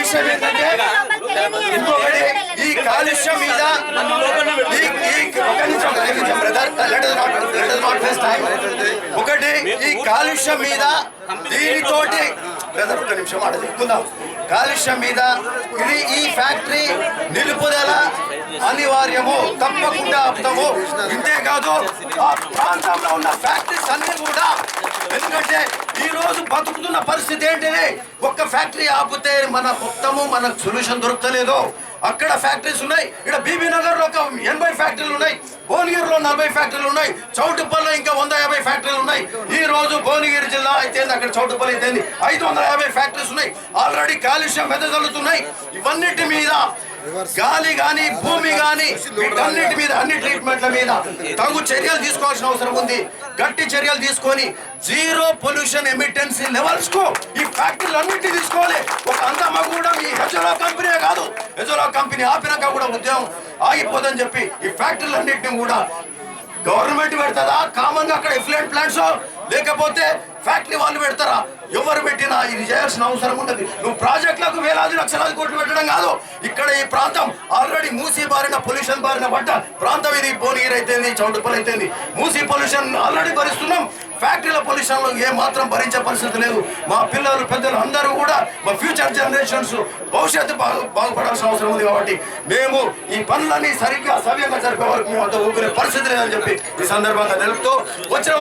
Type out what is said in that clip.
విషయం ఏంటంటే ఇంకొకటి ఈ కాలుష్యం మీద ఒకటి ఈ కాలుష్యం మీద దీనితోటి ఒక నిమిషం మాట చెప్పుకుందాం. కాలుష్యం మీద ఇది ఈ ఫ్యాక్టరీ నిలుపుదల అనివార్యము, తప్పకుండా ఆపుతాము. ఇంతేకాదు ఆ ప్రాంతంలో ఉన్న ఫ్యాక్టరీస్ అన్ని కూడా, ఎందుకంటే ఈ రోజు బతుకుతున్న పరిస్థితి ఏంటిది, ఒక్క ఫ్యాక్టరీ ఆపితే మన మొత్తము మనకు సొల్యూషన్ దొరకలేదు. అక్కడ ఫ్యాక్టరీస్ ఉన్నాయి, ఇక్కడ బీబీ నగర్ లో 80 ఫ్యాక్టరీలు ఉన్నాయి, భువనగిరిలో 40 ఫ్యాక్టరీలు ఉన్నాయి, చౌటుప్పల్లో ఇంకా 150 ఫ్యాక్టరీలు ఉన్నాయి. ఈ రోజు భువనగిరి జిల్లా అయితే అక్కడ చౌటుప్పల్ అయితే 550 ఫ్యాక్టరీస్ ఉన్నాయి. ఆల్రెడీ కాలుష్యం వెదజల్లుతున్నాయి. ఇవన్నిటి మీద గాలి గాని భూమి గాని వీటన్నిటి మీద, అన్ని ట్రీట్మెంట్ల మీద తగు చర్యలు తీసుకోవాల్సిన అవసరం ఉంది. గట్టి చర్యలు తీసుకొని జీరో పొల్యూషన్ ఎమిటెన్సీ లెవెల్స్ కు ఈ ఫ్యాక్టరీలు అన్నింటినీ తీసుకోవాలి. ఒక అంతమా కూడా ఈ హెజోలా కంపెనీ కాదు, హెజోలా కంపెనీ ఆపినాక కూడా ఉద్యోగం ఆగిపోదని చెప్పి ఈ ఫ్యాక్టరీలు అన్నింటినీ కూడా గవర్నమెంట్ పెడతారా, కామన్ గా అక్కడ ఎఫ్లూయెంట్ ప్లాంట్స్, లేకపోతే ఫ్యాక్టరీ వాళ్ళు పెడతారా? ఎవరు పెట్టినా ఇది చేయాల్సిన అవసరం ఉన్నది. నువ్వు ప్రాజెక్టులకు వేలాది లక్షలాది కోట్లు పెట్టడం కాదు. ఇక్కడ ఈ ప్రాంతం ఆల్రెడీ మూసీ బారిన పొల్యూషన్ బారిన పడ్డ ప్రాంతం ఇది. భువనగిరి అయితే, చౌటుప్పల్ అయితే మూసీ పొల్యూషన్ ఆల్రెడీ భరిస్తున్నాం. ఫ్యాక్టరీల పొల్యూషన్లో ఏ మాత్రం భరించే పరిస్థితి లేదు. మా పిల్లలు పెద్దలు అందరూ కూడా, మా ఫ్యూచర్ జనరేషన్స్ భవిష్యత్తు బాగుపడాల్సిన అవసరం ఉంది. కాబట్టి మేము ఈ పనులన్నీ సరిగ్గా సవ్యంగా జరిపే వరకు మేము అంత ఊపిరే పరిస్థితి లేదని చెప్పి ఈ సందర్భంగా తెలుపుతూ వచ్చిన